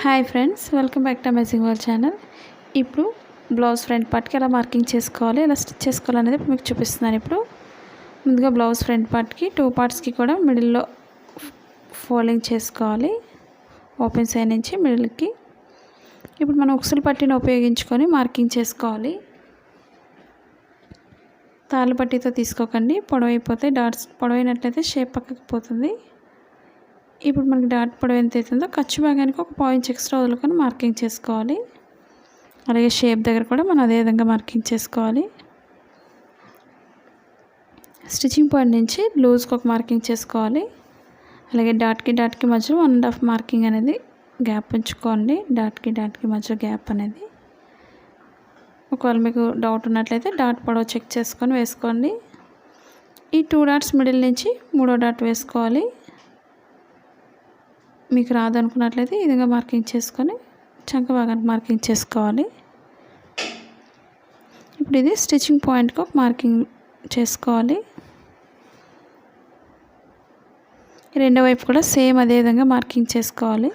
Hi friends, welcome back to amazing world channel. ఇప్పుడు blouse front పార్ట్కి ఎలా marking చేసుకోవాలి, ఎలా స్టిచ్ చేసుకోవాలనేది మీకు చూపిస్తున్నాను. ఇప్పుడు ముందుగా బ్లౌజ్ ఫ్రంట్ పార్ట్కి 2 పార్ట్స్కి కూడా మిడిల్లో ఫోల్డింగ్ చేసుకోవాలి, ఓపెన్ సైడ్ నుంచి మిడిల్కి. ఇప్పుడు మనం ఉక్సులు పట్టీని ఉపయోగించుకొని మార్కింగ్ చేసుకోవాలి. తాళ్ళు పట్టీతో తీసుకోకండి, పొడవైపోతే డాట్స్ పొడవైనట్లయితే షేప్ పక్కకి పోతుంది. ఇప్పుడు మనకి డాట్ పొడవు ఎంత అవుతుందో ఖర్చు భాగానికి ఒక 1 ఇంచ్ ఎక్స్ట్రా వదులుకొని మార్కింగ్ చేసుకోవాలి. అలాగే షేప్ దగ్గర కూడా మనం అదే విధంగా మార్కింగ్ చేసుకోవాలి. స్టిచ్చింగ్ పాయింట్ నుంచి లూజ్కి ఒక మార్కింగ్ చేసుకోవాలి. అలాగే డాట్కి మధ్యలో 1.5 మార్కింగ్ అనేది గ్యాప్ ఉంచుకోండి. డాట్కి మధ్యలో గ్యాప్ అనేది. ఒకవేళ మీకు డౌట్ ఉన్నట్లయితే డాట్ పొడవు చెక్ చేసుకొని వేసుకోండి. ఈ 2 డాట్స్ మిడిల్ నుంచి 3వ డాట్ వేసుకోవాలి. మీకు రాదనుకున్నట్లయితే ఈ విధంగా మార్కింగ్ చేసుకొని చంక భాగానికి మార్కింగ్ చేసుకోవాలి. ఇప్పుడు ఇది స్టిచ్చింగ్ పాయింట్కి ఒక మార్కింగ్ చేసుకోవాలి. రెండో వైపు కూడా సేమ్ అదే విధంగా మార్కింగ్ చేసుకోవాలి.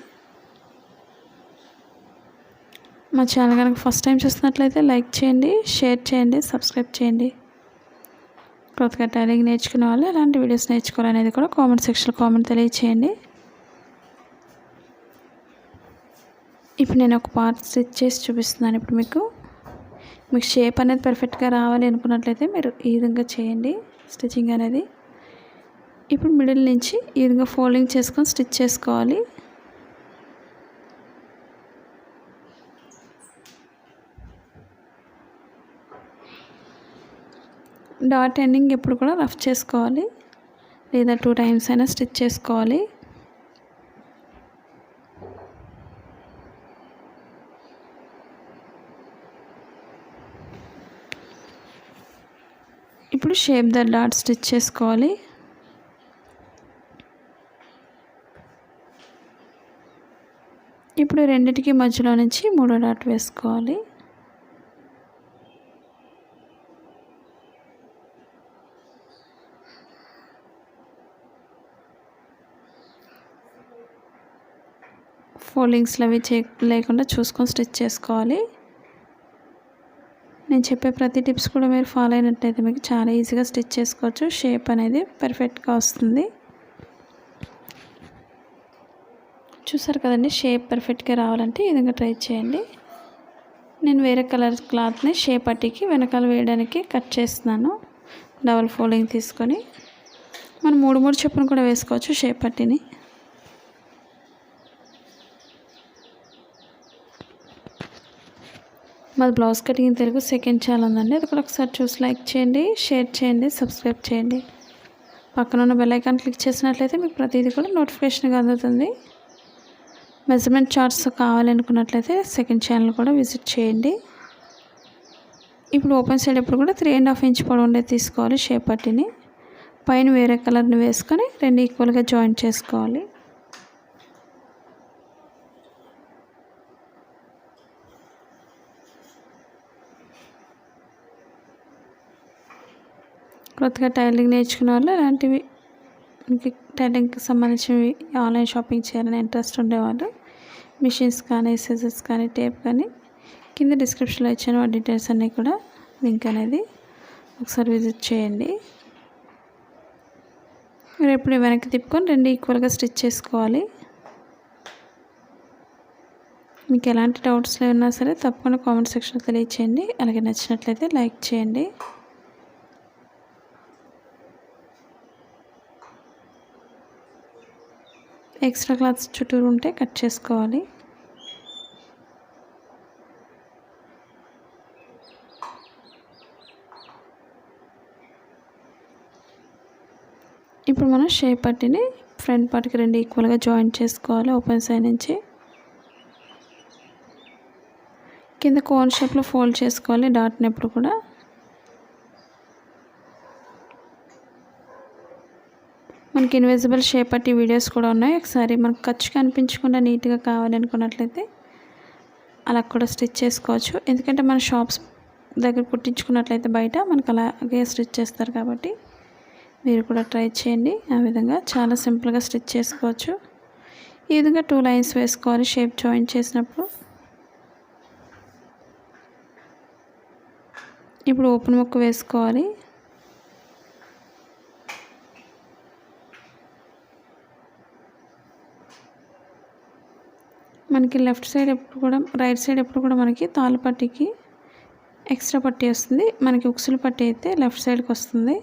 మా ఛానల్ కనుక ఫస్ట్ టైం చూస్తున్నట్లయితే లైక్ చేయండి, షేర్ చేయండి, సబ్స్క్రైబ్ చేయండి. కొత్తగా టైలింగ్ నేర్చుకునే వాళ్ళు ఎలాంటి వీడియోస్ నేర్చుకోవాలనేది కూడా కామెంట్ సెక్షన్లో కామెంట్ తెలియచేయండి. ఇప్పుడు నేను ఒక పార్ట్ స్టిచ్ చేసి చూపిస్తున్నాను. ఇప్పుడు మీకు షేప్ అనేది పర్ఫెక్ట్గా రావాలి అనుకున్నట్లయితే మీరు ఈ విధంగా చేయండి స్టిచ్చింగ్ అనేది. ఇప్పుడు మిడిల్ నుంచి ఈ విధంగా ఫోల్డింగ్ చేసుకొని స్టిచ్ చేసుకోవాలి. డాట్ ఎండింగ్ ఎప్పుడు కూడా రఫ్ చేసుకోవాలి, లేదా 2 టైమ్స్ అయినా స్టిచ్ చేసుకోవాలి. ఇప్పుడు షేప్ ద డాట్ స్టిచ్ చేసుకోవాలి. ఇప్పుడు రెండిటికి మధ్యలో నుంచి 3వ డాట్ వేసుకోవాలి. ఫోల్డింగ్స్లో అవి లేకుండా చూసుకొని స్టిచ్ చేసుకోవాలి. నేను చెప్పే ప్రతి టిప్స్ కూడా మీరు ఫాలో అయినట్లయితే మీకు చాలా ఈజీగా స్టిచ్ చేసుకోవచ్చు. షేప్ అనేది పర్ఫెక్ట్గా వస్తుంది. చూసారు కదండి, షేప్ పర్ఫెక్ట్గా రావాలంటే ఈ విధంగా ట్రై చేయండి. నేను వేరే కలర్ క్లాత్ని షేప్ పట్టీకి వెనకాల వేయడానికి కట్ చేస్తున్నాను. డబల్ ఫోల్డింగ్ తీసుకొని మనం 3 చొప్పున కూడా వేసుకోవచ్చు షేప్ పట్టీని. మాది blouse cutting Telugu second channel ఉందండి, అది కూడా ఒకసారి చూసి లైక్ చేయండి, షేర్ చేయండి, సబ్స్క్రైబ్ చేయండి. పక్కన ఉన్న బెల్ ఐకాన్ క్లిక్ చేసినట్లయితే మీకు ప్రతిదీ కూడా నోటిఫికేషన్గా అందుతుంది. మెజర్మెంట్ చార్ట్స్ కావాలనుకున్నట్లయితే సెకండ్ ఛానల్ కూడా విజిట్ చేయండి. ఇప్పుడు ఓపెన్ సైడ్ ఎప్పుడు కూడా 3.5 ఇంచ్ పొడవు ఉండేది తీసుకోవాలి. షేప్ పట్టీని పైన వేరే కలర్ని వేసుకొని 2 ఈక్వల్గా జాయిన్ చేసుకోవాలి. కొత్తగా టైలింగ్ నేర్చుకునే వాళ్ళు ఇలాంటివి మీకు టైలింగ్కి సంబంధించినవి ఆన్లైన్ షాపింగ్ చేయాలని ఇంట్రెస్ట్ ఉండేవాళ్ళు మిషన్స్ కానీ, సిజర్స్ కానీ, టేప్ కానీ కింద డిస్క్రిప్షన్లో ఇచ్చిన వాటి డీటెయిల్స్ అన్నీ కూడా లింక్ అనేది ఒకసారి విజిట్ చేయండి. మీరు ఎప్పుడు వెనక్కి తిప్పుకొని 2 ఈక్వల్గా స్టిచ్ చేసుకోవాలి. మీకు ఎలాంటి డౌట్స్ ఉన్నా సరే తప్పకుండా కామెంట్ సెక్షన్లో తెలియచేయండి. అలాగే నచ్చినట్లయితే లైక్ చేయండి. ఎక్స్ట్రా క్లాత్స్ చుట్టూరు ఉంటే కట్ చేసుకోవాలి. ఇప్పుడు మనం షేప్ పట్టీని ఫ్రంట్ పార్ట్కి 2 ఈక్వల్గా జాయిన్ చేసుకోవాలి. ఓపెన్ సైడ్ నుంచి కింద కోన్ షేప్లో ఫోల్డ్ చేసుకోవాలి డాట్ని ఎప్పుడు కూడా. మనకి ఇన్విజిబుల్ షేప్ పట్టీ వీడియోస్ కూడా ఉన్నాయి. ఒకసారి మనకు ఖర్చు కనిపించకుండా నీట్గా కావాలనుకున్నట్లయితే అలా కూడా స్టిచ్ చేసుకోవచ్చు. ఎందుకంటే మన షాప్స్ దగ్గర కుట్టించుకున్నట్లయితే బయట మనకు అలాగే స్టిచ్ చేస్తారు కాబట్టి మీరు కూడా ట్రై చేయండి. ఆ విధంగా చాలా సింపుల్గా స్టిచ్ చేసుకోవచ్చు. ఈ విధంగా 2 లైన్స్ వేసుకోవాలి షేప్ జాయిన్ చేసినప్పుడు. ఇప్పుడు ఓపెన్ ముక్క వేసుకోవాలి. మనకి లెఫ్ట్ సైడ్ ఎప్పుడు కూడా రైట్ సైడ్ ఎప్పుడు కూడా మనకి తాళ్ళ పట్టీకి ఎక్స్ట్రా పట్టీ వస్తుంది. మనకి ఉక్సుల పట్టీ అయితే లెఫ్ట్ సైడ్కి వస్తుంది.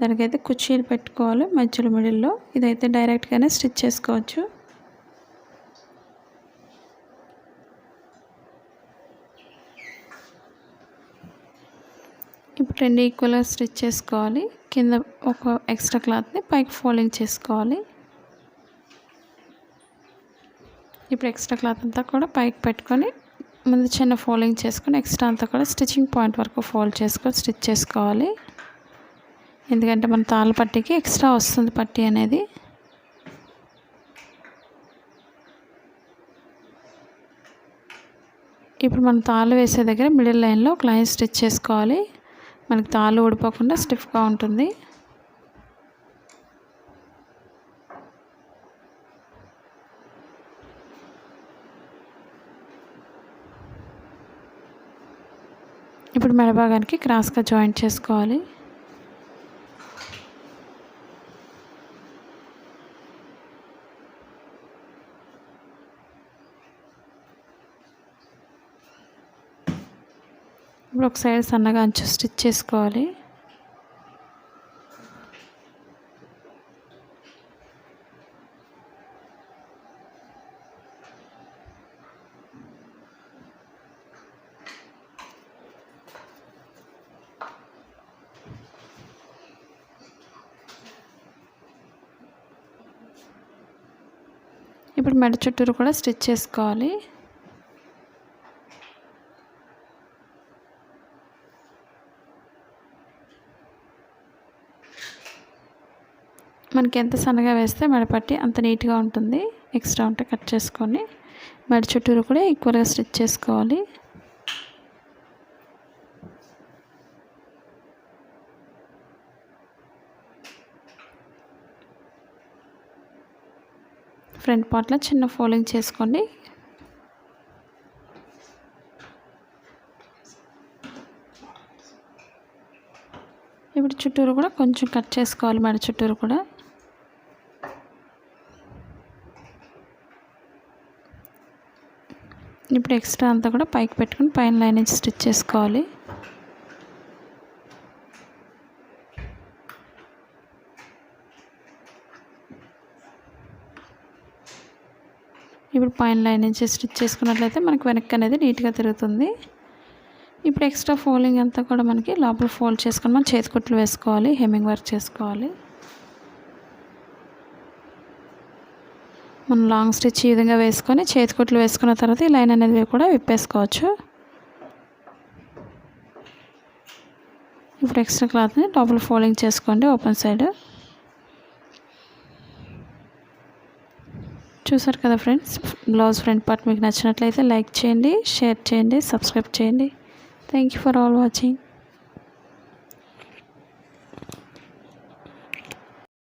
దానికైతే కుర్చీలు పెట్టుకోవాలి మధ్యలో మిడిల్లో. ఇదైతే డైరెక్ట్గానే స్టిచ్ చేసుకోవచ్చు. ఇప్పుడు 2 ఈక్వల్గా స్టిచ్ చేసుకోవాలి. కింద ఒక ఎక్స్ట్రా క్లాత్ని పైకి ఫోల్డింగ్ చేసుకోవాలి. ఇప్పుడు ఎక్స్ట్రా క్లాత్ అంతా కూడా పైకి పెట్టుకొని ముందు చిన్న ఫోల్డింగ్ చేసుకొని ఎక్స్ట్రా అంతా కూడా స్టిచ్చింగ్ పాయింట్ వరకు ఫోల్డ్ చేసుకొని స్టిచ్ చేసుకోవాలి. ఎందుకంటే మన తాళ్ళ పట్టీకి ఎక్స్ట్రా వస్తుంది పట్టీ అనేది. ఇప్పుడు మనం తాళ్ళు వేసే దగ్గర మిడిల్ లైన్లో ఒక లైన్ స్టిచ్ చేసుకోవాలి. మనకి తాళ్ళు ఊడిపోకుండా స్టిఫ్గా ఉంటుంది. ఇప్పుడు మెడ భాగానికి క్రాస్గా జాయింట్ చేసుకోవాలి. ఇప్పుడు ఒక సైడ్ సన్నగా అంచు స్టిచ్ చేసుకోవాలి. ఇప్పుడు మెడ చుట్టూరు కూడా స్టిచ్ చేసుకోవాలి. మనకి ఎంత సన్నగా వేస్తే మెడపట్టి అంత నీట్గా ఉంటుంది. ఎక్స్ట్రా ఉంటే కట్ చేసుకొని మెడ చుట్టూరు కూడా ఈక్వల్గా స్టిచ్ చేసుకోవాలి. ఫ్రంట్ పార్ట్లో చిన్న ఫోల్డింగ్ చేసుకోండి. ఇప్పుడు చుట్టూరు కూడా కొంచెం కట్ చేసుకోవాలి. మెడ చుట్టూరు కూడా ఇప్పుడు ఎక్స్ట్రా అంతా కూడా పైకి పెట్టుకుని పైన లైన్ నుంచి స్టిచ్ చేసుకోవాలి. ఇప్పుడు పైన లైన్ నుంచి స్టిచ్ చేసుకున్నట్లయితే మనకి వెనక్కి అనేది నీట్గా తిరుగుతుంది. ఇప్పుడు ఎక్స్ట్రా ఫోల్డింగ్ అంతా కూడా మనకి లోపల ఫోల్డ్ చేసుకొని మనం చేతికుట్లు వేసుకోవాలి. హెమ్మింగ్ వర్క్ చేసుకోవాలి. మనం లాంగ్ స్టిచ్ ఈ విధంగా వేసుకొని చేతికుట్లు వేసుకున్న తర్వాత ఈ లైన్ అనేది కూడా విప్పేసుకోవచ్చు. ఇప్పుడు ఎక్స్ట్రా క్లాత్ని లోపల ఫోల్డింగ్ చేసుకోండి ఓపెన్ సైడ్. చూసారు కదా ఫ్రెండ్స్, బ్లౌజ్ ఫ్రంట్ పార్ట్ మీకు నచ్చినట్లయితే లైక్ చేయండి, షేర్ చేయండి, సబ్స్క్రైబ్ చేయండి. Thank you for all watching.